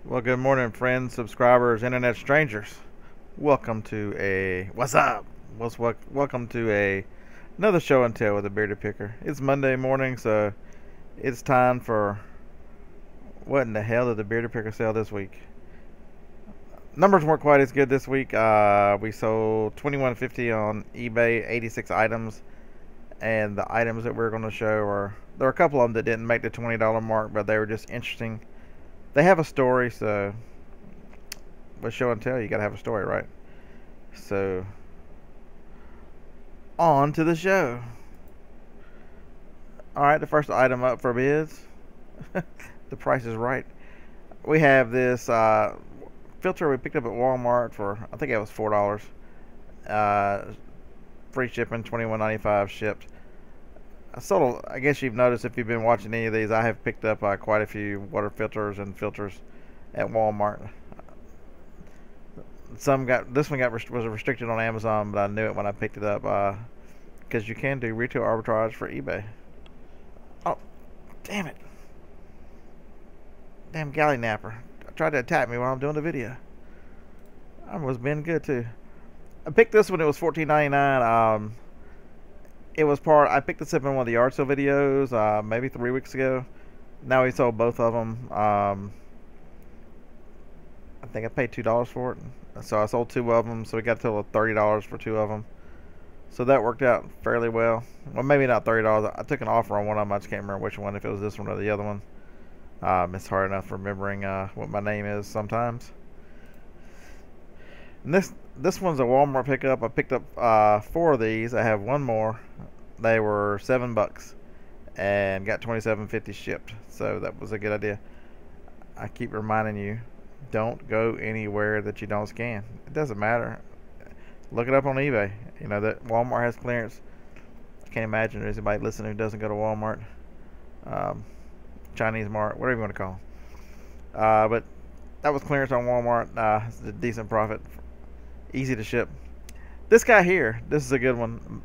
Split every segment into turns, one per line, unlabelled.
Well, good morning, friends, subscribers, internet strangers. Welcome to what's up? Welcome to another show and tell with a bearded picker. It's Monday morning, so it's time for what in the hell did the bearded picker sell this week? Numbers weren't quite as good this week. We sold 2150 on eBay, 86 items, and the items that we're going to show there are a couple of them that didn't make the $20 mark, but they were just interesting. They have a story, so with show and tell, you gotta have a story, right? So, on to the show. Alright, the first item up for bids. The price is right. We have this filter we picked up at Walmart for, I think it was $4. Free shipping, $21.95 shipped. I guess you've noticed if you've been watching any of these, I have picked up quite a few water filters and filters at Walmart. This one was restricted on Amazon, but I knew it when I picked it up because you can do retail arbitrage for eBay. Oh, damn it! Damn galley napper! I tried to attack me while I'm doing the video. I was being good too. I picked this one. It was $14.99. It was I picked this up in one of the yard sale videos maybe 3 weeks ago. Now he sold both of them. I think I paid $2 for it. So I sold two of them. So we got a total of $30 for two of them. So that worked out fairly well. Well, maybe not $30. I took an offer on one of them. I just can't remember which one, if it was this one or the other one. It's hard enough remembering what my name is sometimes. And this one's a Walmart pickup. I picked up 4 of these. I have one more. They were $7 and got $27.50 shipped. So that was a good idea. I keep reminding you, don't go anywhere that you don't scan. It doesn't matter. Look it up on eBay. You know that Walmart has clearance. I can't imagine there's anybody listening who doesn't go to Walmart, Chinese Mart, whatever you want to call them. But that was clearance on Walmart. It's a decent profit. Easy to ship. This guy here, this is a good one.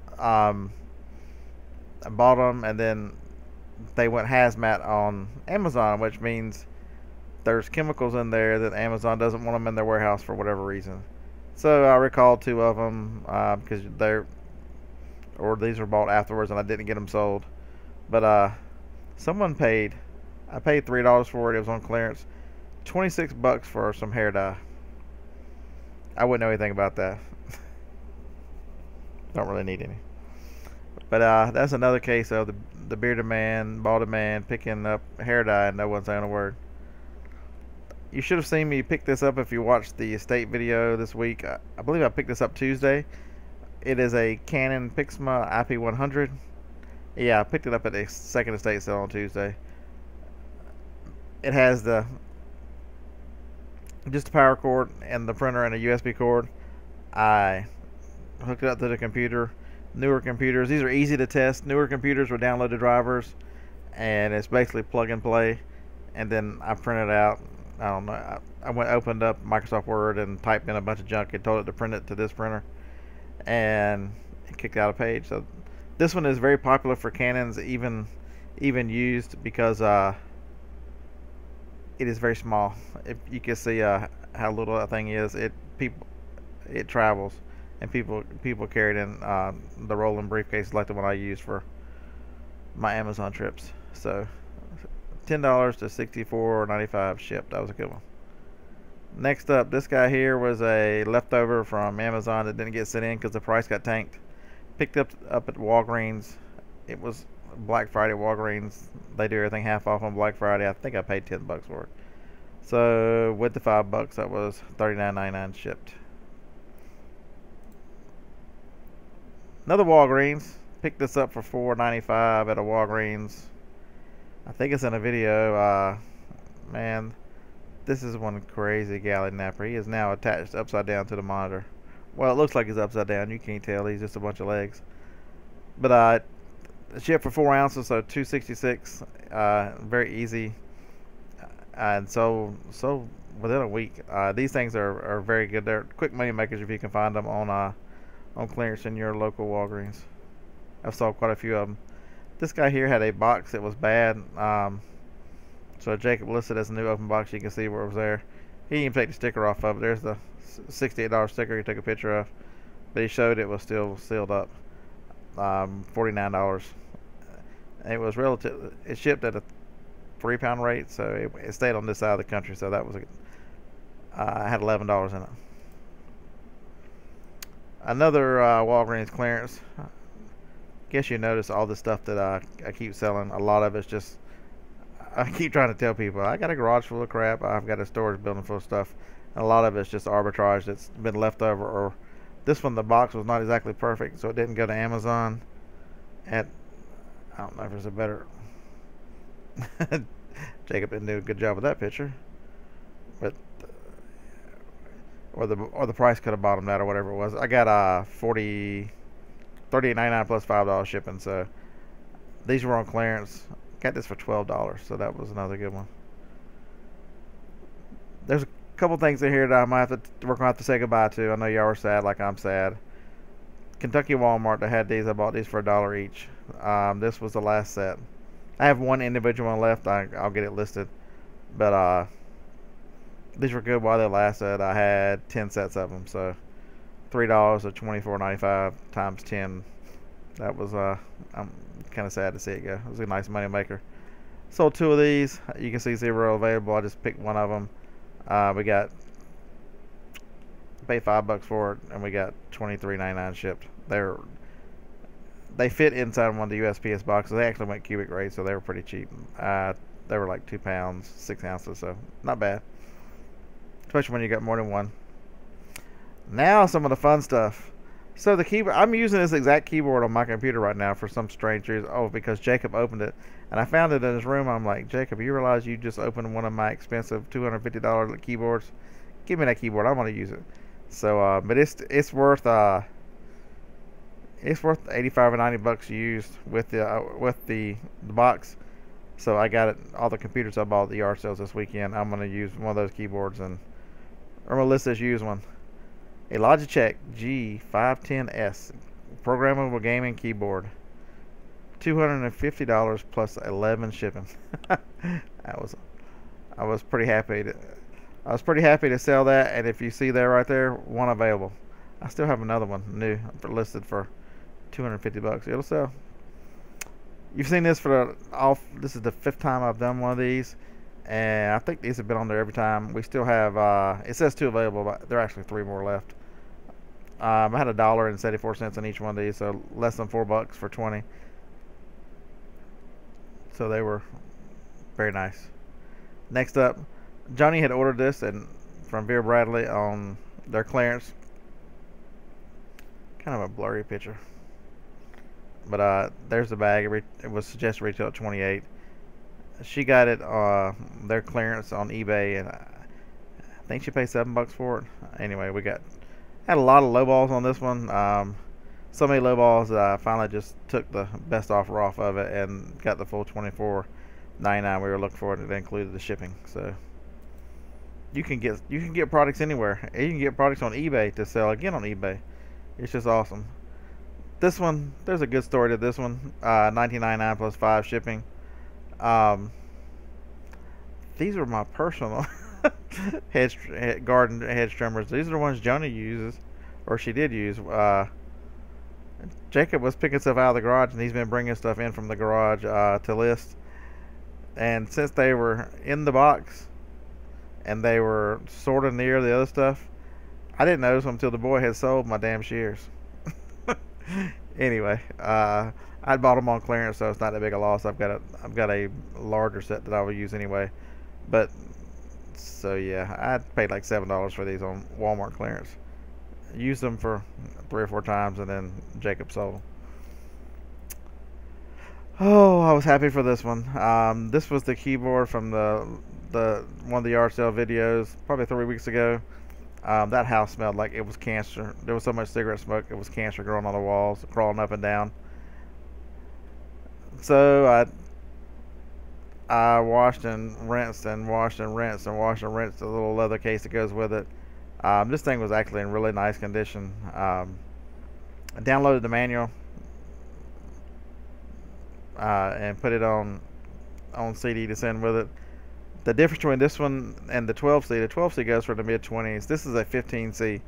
I bought them and then they went hazmat on Amazon, which means there's chemicals in there that Amazon doesn't want them in their warehouse for whatever reason. So I recalled 2 of them because these were bought afterwards and I didn't get them sold. But I paid $3 for it. It was on clearance. $26 for some hair dye. I wouldn't know anything about that. Don't really need any. But that's another case of the bearded man, balded man picking up hair dye and no one saying a word. You should have seen me pick this up if you watched the estate video this week. I believe I picked this up Tuesday. It is a Canon Pixma IP100. Yeah, I picked it up at the second estate sale on Tuesday. It has just a power cord and the printer and a USB cord. I hooked it up to the computer. Newer computers, these are easy to test. Newer computers will download the drivers and it's basically plug and play. And then I printed out, I don't know, opened up Microsoft Word and typed in a bunch of junk and told it to print it to this printer, and it kicked out a page. So this one is very popular for Canons, even used because it is very small. If you can see how little that thing is, it travels, and people carry it in the rolling briefcases like the one I use for my Amazon trips. So $10 to $64.95 shipped. That was a good one. Next up, this guy here was a leftover from Amazon that didn't get sent in because the price got tanked. Picked up at Walgreens. It was Black Friday at Walgreens. They do everything half off on Black Friday. I think I paid $10 for it. So with the $5, that was $39.99 shipped. Another Walgreens. Picked this up for $4.95 at a Walgreens. I think it's in a video. Man, this is one crazy galley napper. He is now attached upside down to the monitor. Well, it looks like he's upside down. You can't tell. He's just a bunch of legs. But shipped for 4 ounces, so $2.66. Very easy. And so within a week. These things are very good. They're quick money makers if you can find them on clearance in your local Walgreens. I've sold quite a few of them. This guy here had a box that was bad. So Jacob listed as a new open box. You can see where it was there. He didn't even take the sticker off of it. There's the $68 sticker he took a picture of, but he showed it was still sealed up. $49. It was relative. It shipped at a 3-pound rate, so it stayed on this side of the country. So that was I had $11 in it. Another Walgreens clearance. Guess you notice all the stuff that I keep selling. A lot of it's just, I keep trying to tell people I got a garage full of crap. I've got a storage building full of stuff. And a lot of it's just arbitrage that's been left over. Or this one, the box was not exactly perfect, so it didn't go to Amazon. At, I don't know if there's a better. Jacob didn't do a good job with that picture, but or the price could have bottomed out or whatever it was. I got $38.99 plus $5 shipping. So these were on clearance. Got this for $12, so that was another good one. There's a couple things in here that we're gonna have to say goodbye to. I know y'all are sad, like I'm sad. Kentucky Walmart, they had these. I bought these for $1 each. This was the last set. I have one individual one left. I'll get it listed, but these were good while they lasted. I had 10 sets of them, so $3 or $24.95 times 10. That was I'm kind of sad to see it go. It was a nice money maker. Sold 2 of these. You can see 0 available. I just picked one of them. We paid $5 for it, and we got $23.99 shipped. They fit inside one of the USPS boxes. They actually went cubic rate, so they were pretty cheap. They were like 2 pounds, 6 ounces, so not bad. Especially when you got more than one. Now some of the fun stuff. So the keyboard, I'm using this exact keyboard on my computer right now for some strange reason. Oh, because Jacob opened it, and I found it in his room. I'm like, Jacob, you realize you just opened one of my expensive $250 keyboards? Give me that keyboard. I want to use it. So, but it's worth $85 or $90 used with the box. So I got it. All the computers I bought at the yard sales this weekend. I'm gonna use one of those keyboards, and I'm gonna list this used one. A Logitech G510S programmable gaming keyboard. $250 plus 11 shipping. I was pretty happy to sell that, and if you see there right there, one available. I still have another one new listed for $250. It'll sell. You've seen this this is the 5th time I've done one of these, and I think these have been on there every time. We still have it says 2 available, but there are actually 3 more left. I had $1.74 on each one of these, so less than $4 for 20. So they were very nice. Next up, Johnny had ordered this from Vera Bradley on their clearance. Kind of a blurry picture, but there's the bag. It was suggested retail at $28. She got it their clearance on eBay, and I think she paid $7 for it. Anyway, had a lot of low balls on this one. So many low balls that I finally just took the best offer off of it and got the full $24.99 we were looking for, and it included the shipping. So you can get products anywhere. You can get products on eBay to sell again on eBay. It's just awesome. This one, there's a good story to this one. $19.99 plus 5 shipping. These are my personal garden hedge trimmers. These are the ones Joni uses, or she did use. Jacob was picking stuff out of the garage, and he's been bringing stuff in from the garage to list. And since they were in the box and they were sort of near the other stuff, I didn't notice them until the boy had sold my damn shears. Anyway, I bought them on clearance, so it's not that big a loss. I've got a larger set that I will use anyway. But so yeah, I paid like $7 for these on Walmart clearance. Used them for 3 or 4 times, and then Jacob sold them. Oh, I was happy for this one. This was the keyboard from the one of the yard sale videos probably 3 weeks ago. That house smelled like it was cancer. There was so much cigarette smoke, it was cancer growing on the walls, crawling up and down. So I washed and rinsed and washed and rinsed and washed and rinsed the little leather case that goes with it. This thing was actually in really nice condition. I downloaded the manual and put it on CD to send with it. The difference between this one and the 12C, the 12C goes for the mid 20s. This is a 15C.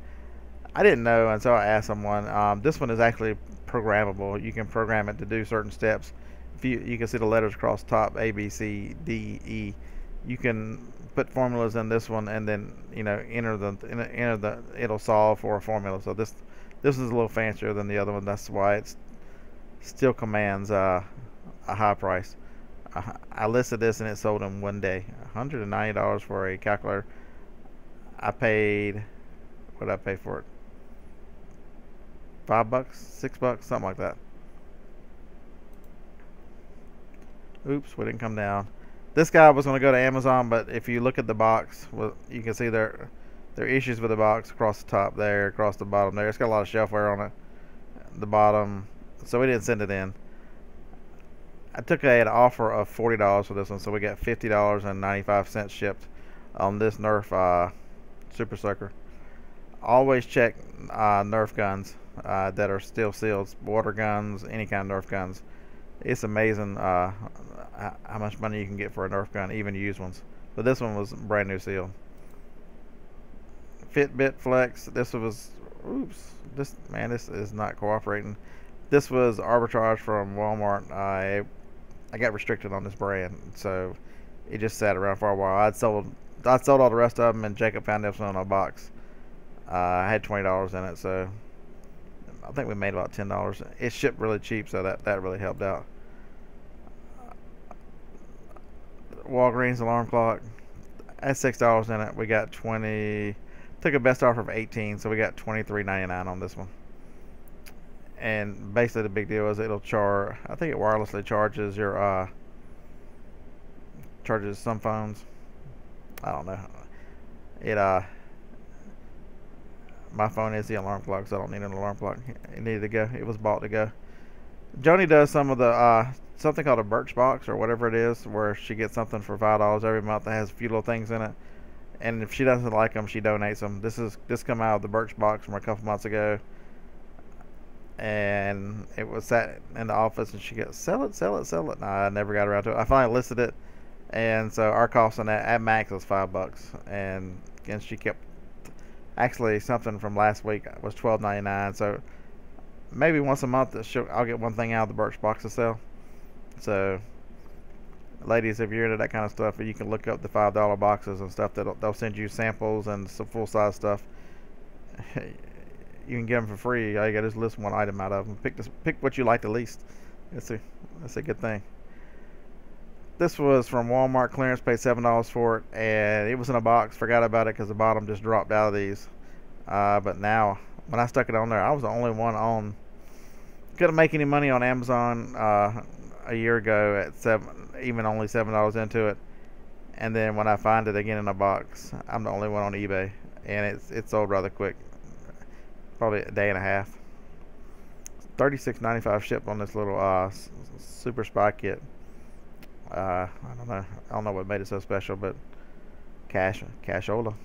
I didn't know until I asked someone. This one is actually programmable. You can program it to do certain steps. If you can see the letters across the top, A, B, C, D, E. You can put formulas in this one, and then enter the it'll solve for a formula. So this is a little fancier than the other one. That's why it still commands a high price. I listed this and it sold in one day. $190 for a calculator. I paid, what did I pay for it? $5, $6, something like that. Oops, we didn't come down. This guy was going to go to Amazon, but if you look at the box, well, you can see there are issues with the box across the top there, across the bottom there. It's got a lot of shelfware on it, the bottom, so we didn't send it in. I took an offer of $40 for this one, so we got $50.95 shipped on this Nerf Super Soaker. Always check Nerf guns that are still sealed, water guns, any kind of Nerf guns. It's amazing how much money you can get for a Nerf gun, even used ones. But this one was brand new seal. Fitbit Flex. This was, oops, this is not cooperating. This was arbitrage from Walmart. I got restricted on this brand, so it just sat around for a while. I'd sold all the rest of them, and Jacob found this one in a box. I had $20 in it, so I think we made about $10. It shipped really cheap, so that really helped out. Walgreens alarm clock. I had $6 in it. We got 20. Took a best offer of 18, so we got $23.99 on this one. And basically the big deal is it'll charge, I think it wirelessly charges your charges some phones. I don't know. It my phone is the alarm clock, so I don't need an alarm clock. It needed to go. It was bought to go. Joni does some of the something called a Birchbox or whatever it is, where she gets something for $5 every month that has a few little things in it. And if she doesn't like them, she donates them. This come out of the Birchbox from a couple months ago. And it was sat in the office, and she goes, sell it. No, I never got around to it. I finally listed it, and so our cost on that at max was $5, and she kept, actually something from last week was $12.99. So maybe once a month I'll get one thing out of the Birchbox to sell. So ladies, if you're into that kind of stuff, you can look up the $5 boxes and stuff. They'll send you samples and some full size stuff. You can get them for free. All you got to list one item out of them. Pick what you like the least. That's a good thing. This was from Walmart clearance. Paid $7 for it, and it was in a box. Forgot about it because the bottom just dropped out of these. But now, when I stuck it on there, I was the only one on. Couldn't make any money on Amazon a year ago at even only $7 into it. And then when I find it again in a box, I'm the only one on eBay, and it sold rather quick. Probably a day and a half. $36.95 shipped on this little super spy kit. I don't know what made it so special, but cashola.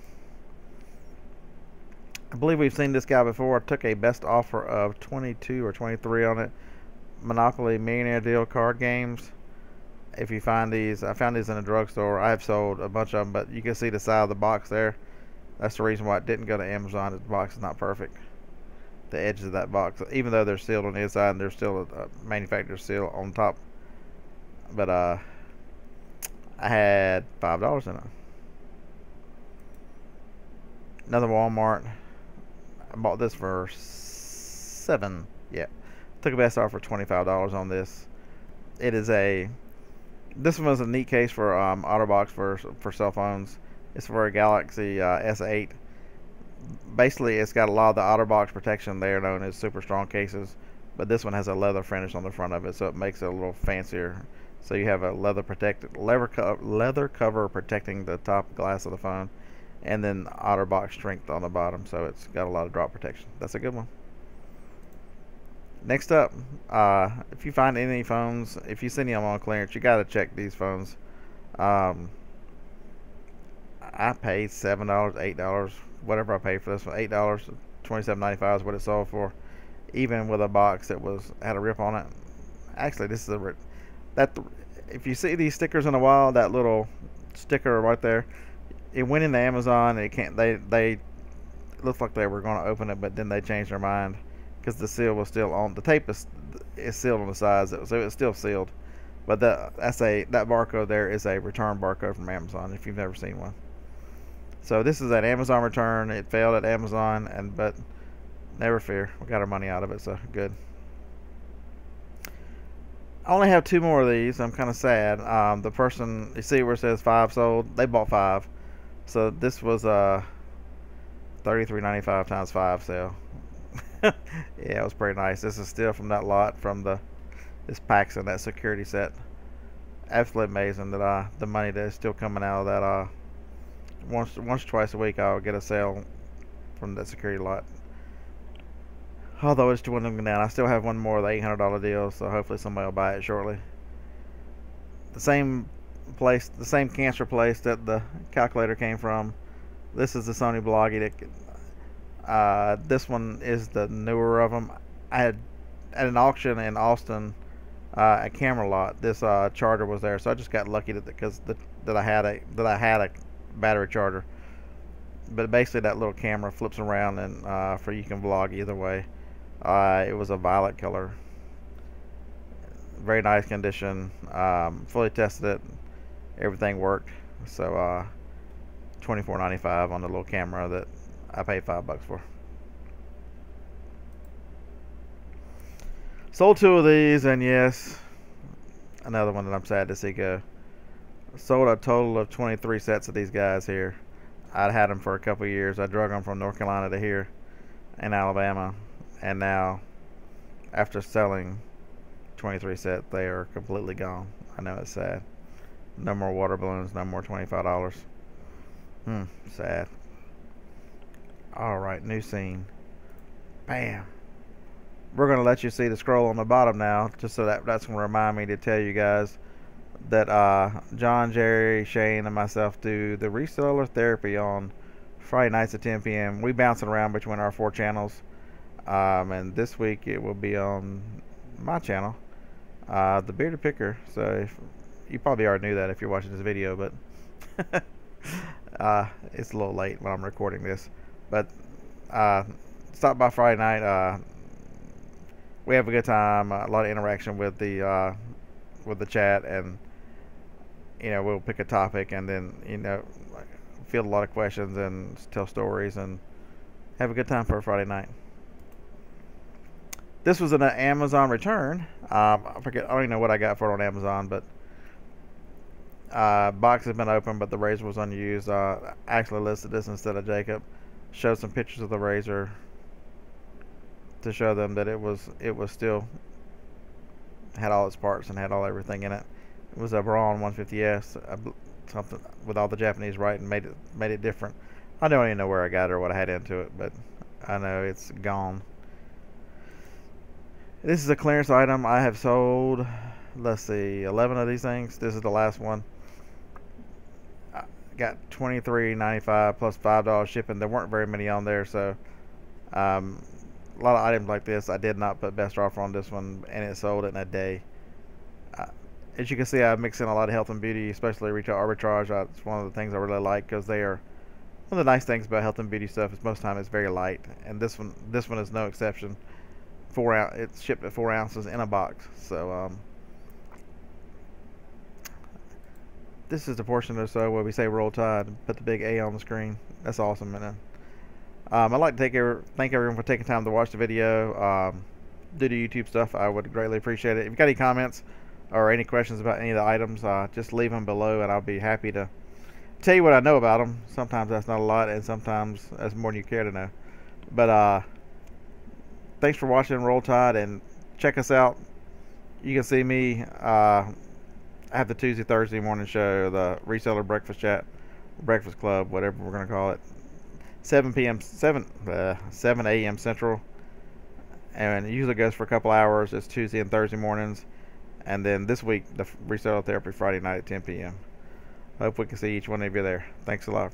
I believe we've seen this guy before. Took a best offer of 22 or 23 on it. Monopoly Millionaire Deal card games. If you find these, I found these in a drugstore. I've sold a bunch of them, but you can see the side of the box there. That's the reason why it didn't go to Amazon. The box is not perfect. The edges of that box, even though they're sealed on the inside, and there's still a manufacturer's seal on top. But I had $5 in it. Another Walmart. I bought this for $7. Yeah, took a best offer for $25 on this. It is this one was a neat case for OtterBox for cell phones. It's for a Galaxy S8. Basically, it's got a lot of the OtterBox protection there, known as super strong cases, but this one has a leather finish on the front of it, so it makes it a little fancier. So you have a leather cover protecting the top glass of the phone, and then OtterBox strength on the bottom, so it's got a lot of drop protection. That's a good one. Next up, if you find any phones, if you see them on clearance, you got to check these phones. I paid $7, $8, whatever I paid for this one. $8, $27.95 is what it sold for, even with a box that had a rip on it. Actually, this is if you see these stickers in a while, that little sticker right there. It went into Amazon. It can't. They looked like they were going to open it, but then they changed their mind because the seal was still on. The tape is sealed on the sides, so it's still sealed. But that barcode there is a return barcode from Amazon if you've never seen one. So this is an Amazon return. It failed at Amazon, but never fear, we got our money out of it, so good. I only have 2 more of these. I'm kind of sad. The person, you see where it says 5 sold, they bought 5. So this was a $33.95 times 5 sale. Yeah, it was pretty nice. This is still from that lot from this packs and that security set. Absolutely amazing that the money that is still coming out of that. Once or twice a week I'll get a sale from that security lot. Although it's dwindling down, I still have one more of the $800 deal, so hopefully somebody will buy it shortly. The same place, the same cancer place that the calculator came from. This is the Sony Bloggy. This one is the newer of them. I had at an auction in Austin, at Camelot, this charger was there, so I just got lucky that I had a battery charger. But basically, that little camera flips around, and you can vlog either way. It was a violet color, very nice condition. Fully tested it, everything worked. So $24.95 on the little camera that I paid $5 for. Sold 2 of these, and yes, another one that I'm sad to see go. Sold a total of 23 sets of these guys here. I'd had them for a couple of years. I drug them from North Carolina to here in Alabama, and now after selling 23 sets, they are completely gone. I know it's sad. No more water balloons, no more $25. Sad. Alright, new scene. Bam. We're going to let you see the scroll on the bottom now, just so that's going to remind me to tell you guys that John, Jerry, Shane, and myself do the reseller therapy on Friday nights at 10 p.m. We bounce it around between our 4 channels. And this week it will be on my channel, The Bearded Picker. So you probably already knew that if you're watching this video, but it's a little late when I'm recording this. But stop by Friday night. We have a good time, a lot of interaction with the chat, and we'll pick a topic and then field a lot of questions and tell stories and have a good time for a Friday night. This was an Amazon return. I forget. I don't even know what I got for it on Amazon, but box has been opened, but the razor was unused. I actually listed this instead of Jacob. Showed some pictures of the razor to show them that it was still had all its parts and had everything in it. It was a Braun 150S, something with all the Japanese writing made it different. I don't even know where I got it or what I had into it, but I know it's gone. This is a clearance item. I have sold, let's see, 11 of these things. This is the last one. I got $23.95 plus $5 shipping. There weren't very many on there, so a lot of items like this I did not put best offer on this one, and it sold in a day. As you can see, I mix in a lot of health and beauty, especially retail arbitrage. It's one of the things I really like, because they are one of the nice things about health and beauty stuff is most of the time it's very light, and this one is no exception. It's shipped at 4 ounces in a box. So this is the portion or so where we say Roll Tide and put the big A on the screen. That's awesome, man. I'd like to thank everyone for taking time to watch the video. Do the YouTube stuff. I would greatly appreciate it. If you've got any comments or any questions about any of the items, just leave them below, and I'll be happy to tell you what I know about them. Sometimes that's not a lot, and sometimes that's more than you care to know. But thanks for watching Roll Tide, and check us out. You can see me. I have the Tuesday, Thursday morning show, the Reseller Breakfast Chat, Breakfast Club, whatever we're going to call it. 7 a.m. Central, and it usually goes for a couple hours. It's Tuesday and Thursday mornings, and then this week the Reseller Therapy Friday night at 10 p.m. Hope we can see each one of you there. Thanks a lot.